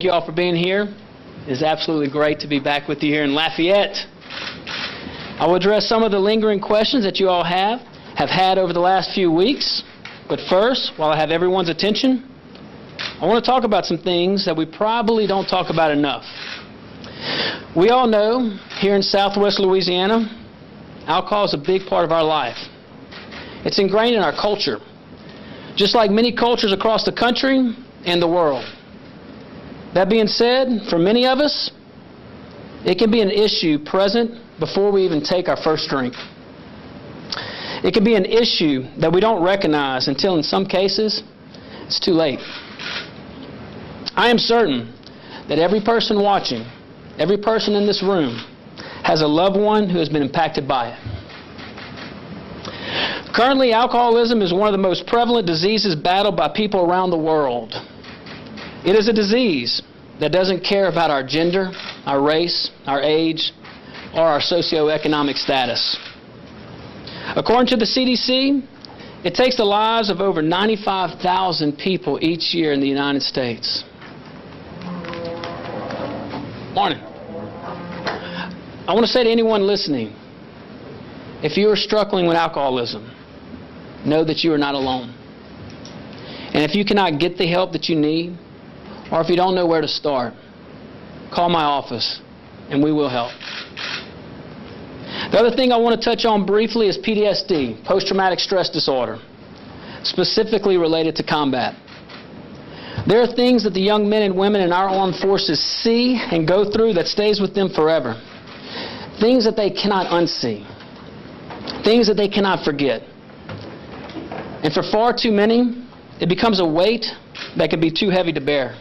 Thank you all for being here. It is absolutely great to be back with you here in Lafayette. I will address some of the lingering questions that you all have had over the last few weeks. But first, while I have everyone's attention, I want to talk about some things that we probably don't talk about enough. We all know here in Southwest Louisiana, alcohol is a big part of our life. It's ingrained in our culture, just like many cultures across the country and the world. That being said, for many of us, it can be an issue present before we even take our first drink. It can be an issue that we don't recognize until, in some cases, it's too late. I am certain that every person watching, every person in this room, has a loved one who has been impacted by it. Currently, alcoholism is one of the most prevalent diseases battled by people around the world. It is a disease that doesn't care about our gender, our race, our age, or our socioeconomic status. According to the CDC, it takes the lives of over 95,000 people each year in the United States. Morning. I want to say to anyone listening, if you are struggling with alcoholism, know that you are not alone. And if you cannot get the help that you need, or if you don't know where to start, call my office and we will help. The other thing I want to touch on briefly is PTSD, post-traumatic stress disorder, specifically related to combat. There are things that the young men and women in our armed forces see and go through that stays with them forever. Things that they cannot unsee. Things that they cannot forget. And for far too many, it becomes a weight that can be too heavy to bear.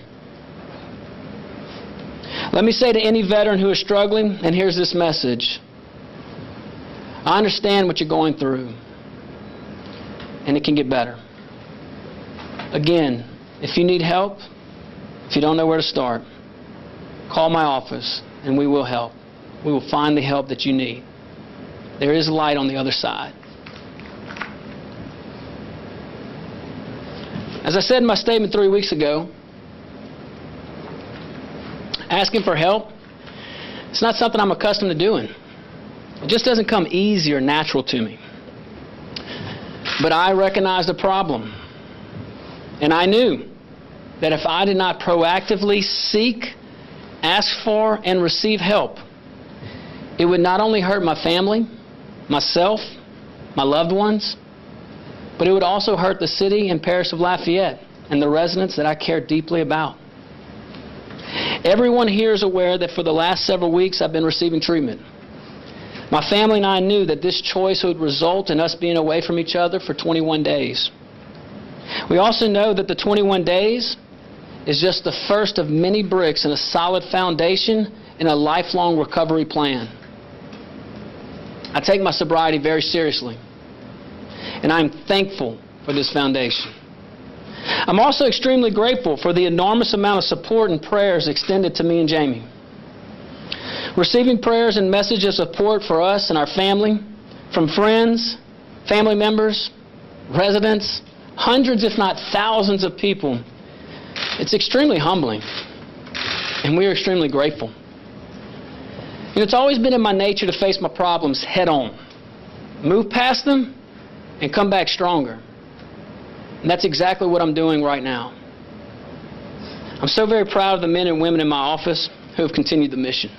Let me say to any veteran who is struggling, and here's this message. I understand what you're going through, and it can get better. Again, if you need help, if you don't know where to start, call my office, and we will help. We will find the help that you need. There is light on the other side. As I said in my statement 3 weeks ago, asking for help, it's not something I'm accustomed to doing. It just doesn't come easy or natural to me. But I recognized the problem. And I knew that if I did not proactively seek, ask for, and receive help, it would not only hurt my family, myself, my loved ones, but it would also hurt the city and parish of Lafayette and the residents that I care deeply about. Everyone here is aware that for the last several weeks I've been receiving treatment. My family and I knew that this choice would result in us being away from each other for 21 days. We also know that the 21 days is just the first of many bricks in a solid foundation in a lifelong recovery plan. I take my sobriety very seriously, and I'm thankful for this foundation. I'm also extremely grateful for the enormous amount of support and prayers extended to me and Jamie. Receiving prayers and messages of support for us and our family from friends, family members, residents, hundreds if not thousands of people, it's extremely humbling, and we are extremely grateful. And it's always been in my nature to face my problems head on, move past them, and come back stronger. And that's exactly what I'm doing right now. I'm so very proud of the men and women in my office who have continued the mission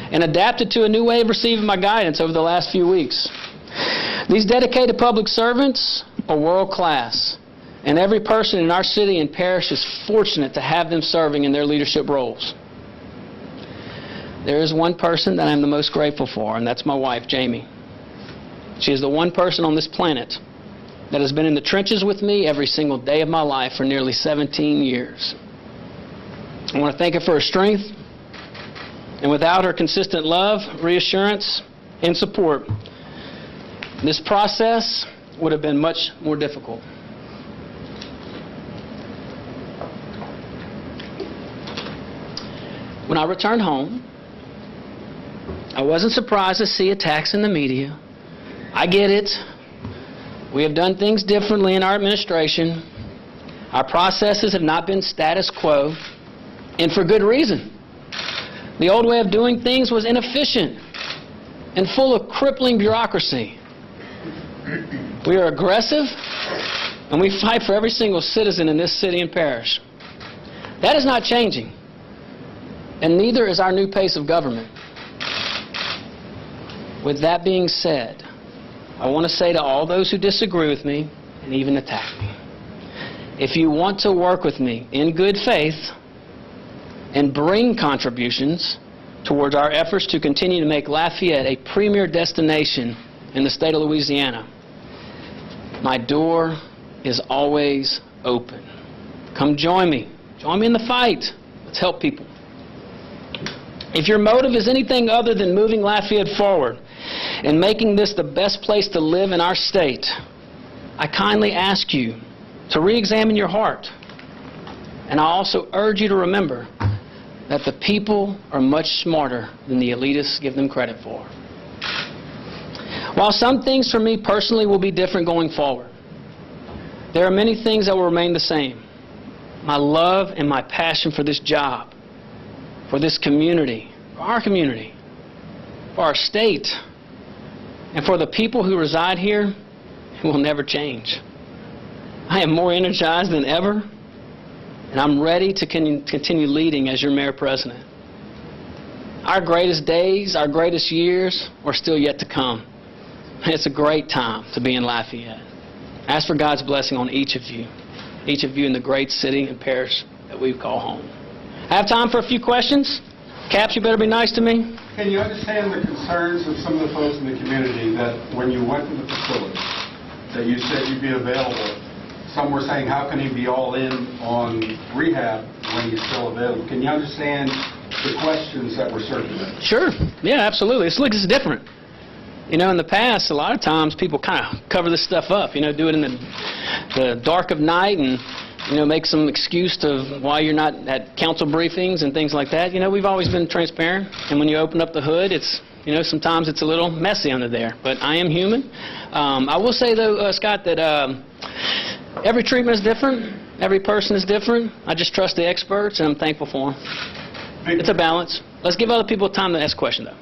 and adapted to a new way of receiving my guidance over the last few weeks. These dedicated public servants are world class, and every person in our city and parish is fortunate to have them serving in their leadership roles. There is one person that I'm the most grateful for, and that's my wife, Jamie. She is the one person on this planet that has been in the trenches with me every single day of my life for nearly 17 years. I want to thank her for her strength, and without her consistent love, reassurance, and support, this process would have been much more difficult. When I returned home, I wasn't surprised to see attacks in the media. I get it. We have done things differently in our administration. Our processes have not been status quo. And for good reason. The old way of doing things was inefficient and full of crippling bureaucracy. We are aggressive, and we fight for every single citizen in this city and parish. That is not changing, and neither is our new pace of government. With that being said, I want to say to all those who disagree with me and even attack me, if you want to work with me in good faith and bring contributions towards our efforts to continue to make Lafayette a premier destination in the state of Louisiana, my door is always open. Come join me. Join me in the fight. Let's help people. If your motive is anything other than moving Lafayette forward and making this the best place to live in our state, I kindly ask you to re-examine your heart. And I also urge you to remember that the people are much smarter than the elitists give them credit for. While some things for me personally will be different going forward, there are many things that will remain the same. My love and my passion for this job, for this community, for our state, and for the people who reside here, will never change. I am more energized than ever, and I'm ready to continue leading as your mayor-president. Our greatest days, our greatest years are still yet to come. It's a great time to be in Lafayette. Ask for God's blessing on each of you in the great city and parish that we call home. I have time for a few questions. Caps, you better be nice to me. Can you understand the concerns of some of the folks in the community that when you went to the facility, that you said you'd be available? Some were saying, how can he be all in on rehab when he's still available? Can you understand the questions that were circulating? Sure. Yeah, absolutely. It's different. You know, in the past, a lot of times people kind of cover this stuff up, do it in the dark of night and, make some excuse to why you're not at council briefings and things like that. We've always been transparent, and when you open up the hood, it's, sometimes it's a little messy under there. But I am human. I will say, though, Scott, that every treatment is different. Every person is different. I just trust the experts, and I'm thankful for them. It's a balance. Let's give other people time to ask questions, though.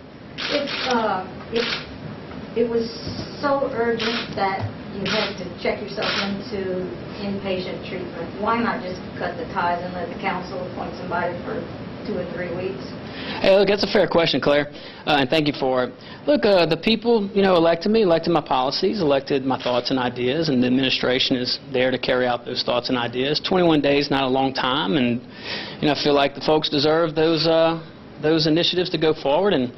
It was so urgent that you had to check yourself into inpatient treatment. Why not just cut the ties and let the council appoint somebody for 2 or 3 weeks? Hey, look, that's a fair question, Claire, and thank you for it. Look, the people, elected me, elected my policies, elected my thoughts and ideas, and the administration is there to carry out those thoughts and ideas. 21 days is not a long time, and I feel like the folks deserve those initiatives to go forward, and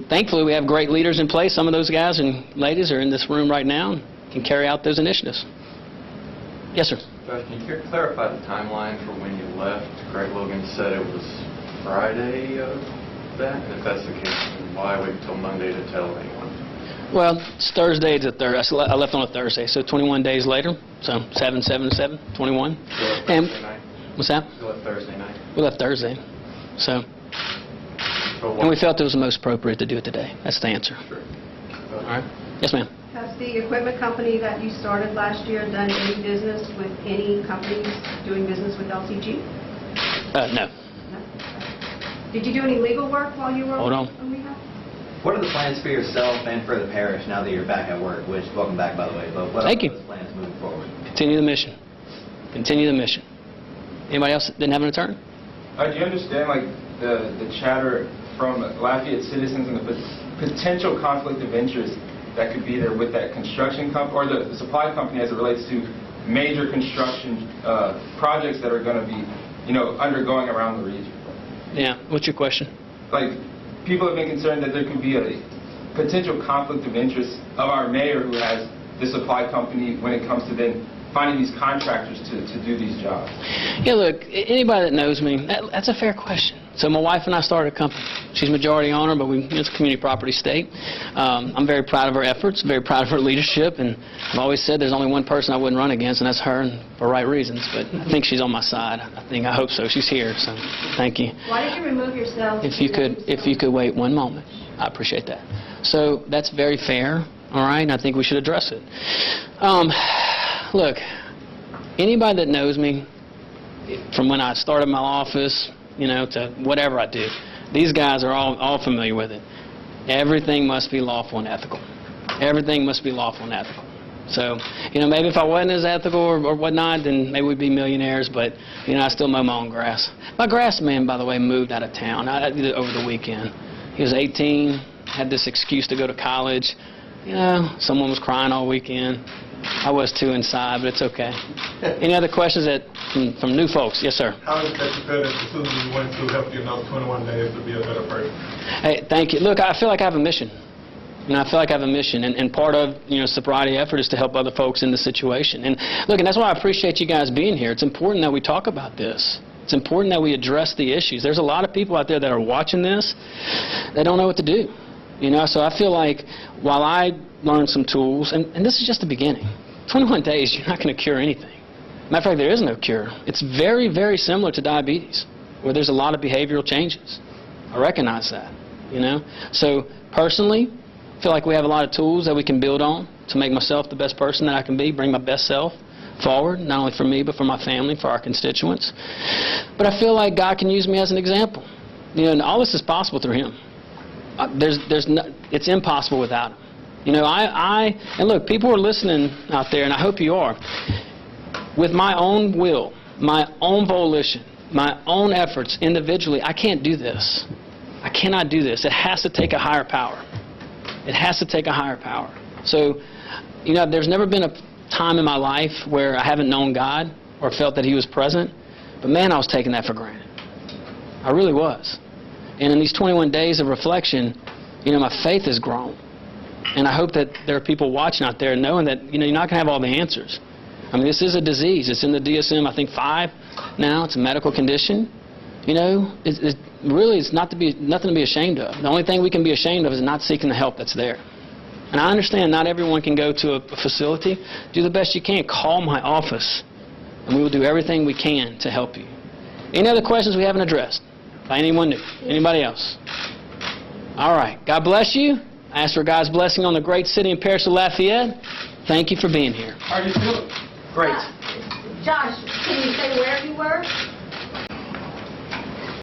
thankfully we have great leaders in place. Some of those guys and ladies are in this room right now and can carry out those initiatives. Yes, sir. Josh, can you clarify the timeline for when you left? Greg Logan said it was Friday of that, and if that's the case, then why wait until Monday to tell anyone? Well, it's Thursday to Thursday. I left on a Thursday, so 21 days later, so 7/7/7, 21. And night? What's that? You left Thursday night? We left Thursday, so. And we felt it was the most appropriate to do it today. That's the answer. Sure. All right. Yes, ma'am. Has the equipment company that you started last year done any business with any companies doing business with LTG? No. No. Did you do any legal work while you were Hold on. rehab? What are the plans for yourself and for the parish now that you're back at work? Which, welcome back, by the way. But what Thank are you. those plans moving forward? Continue the mission. Continue the mission. Anybody else that didn't have an attorney? Do you understand, the chatter from Lafayette citizens and the potential conflict of interest that could be there with that construction company or the supply company as it relates to major construction projects that are going to be, undergoing around the region? Yeah. What's your question? People have been concerned that there could be a potential conflict of interest of our mayor who has the supply company when it comes to then finding these contractors to do these jobs. Yeah, look, anybody that knows me, that's a fair question. So my wife and I started a company. She's majority owner, but it's a community property state. I'm very proud of her efforts, very proud of her leadership, and I've always said there's only one person I wouldn't run against, and that's her, and for right reasons. But I think she's on my side. I hope so. She's here, so thank you. Why did you remove yourself? If you could wait one moment, I appreciate that. So that's very fair, all right, and I think we should address it. Look, anybody that knows me, from when I started my office, to whatever I do. These guys are all familiar with it. Everything must be lawful and ethical. Everything must be lawful and ethical. So, maybe if I wasn't as ethical or whatnot, then maybe we'd be millionaires, but, I still mow my own grass. My grass man, by the way, moved out of town over the weekend. He was 18, had this excuse to go to college. Someone was crying all weekend. I was too inside, but it's okay. Any other questions from new folks? Yes, sir. How is it that you feel that the facility you went to helped you in those 21 days to be a better person? Hey, thank you. Look, I feel like I have a mission. I feel like I have a mission, and part of sobriety effort is to help other folks in the situation. And look, and that's why I appreciate you guys being here. It's important that we talk about this. It's important that we address the issues. There's a lot of people out there that are watching this. They don't know what to do. So I feel like while I learned some tools, and this is just the beginning. 21 days, you're not going to cure anything. Matter of fact, there is no cure. It's very, very similar to diabetes, where there's a lot of behavioral changes. I recognize that. So personally, I feel like we have a lot of tools that we can build on to make myself the best person that I can be, bring my best self forward, not only for me, but for my family, for our constituents. But I feel like God can use me as an example. And all this is possible through Him. It's impossible without Him. And look, people are listening out there, and I hope you are. With my own will, my own volition, my own efforts individually, I can't do this. I cannot do this. It has to take a higher power. It has to take a higher power. So, there's never been a time in my life where I haven't known God or felt that He was present. But man, I was taking that for granted. I really was. And in these 21 days of reflection, my faith has grown. And I hope that there are people watching out there knowing that, you're not going to have all the answers. This is a disease. It's in the DSM, I think, 5 now. It's a medical condition. It's nothing to be ashamed of. The only thing we can be ashamed of is not seeking the help that's there. And I understand not everyone can go to a facility. Do the best you can. Call my office, and we will do everything we can to help you. Any other questions we haven't addressed by anyone new? Anybody else? All right. God bless you. I ask for God's blessing on the great city and parish of Lafayette. Thank you for being here. How are you feeling? Great. Josh, can you say where you were?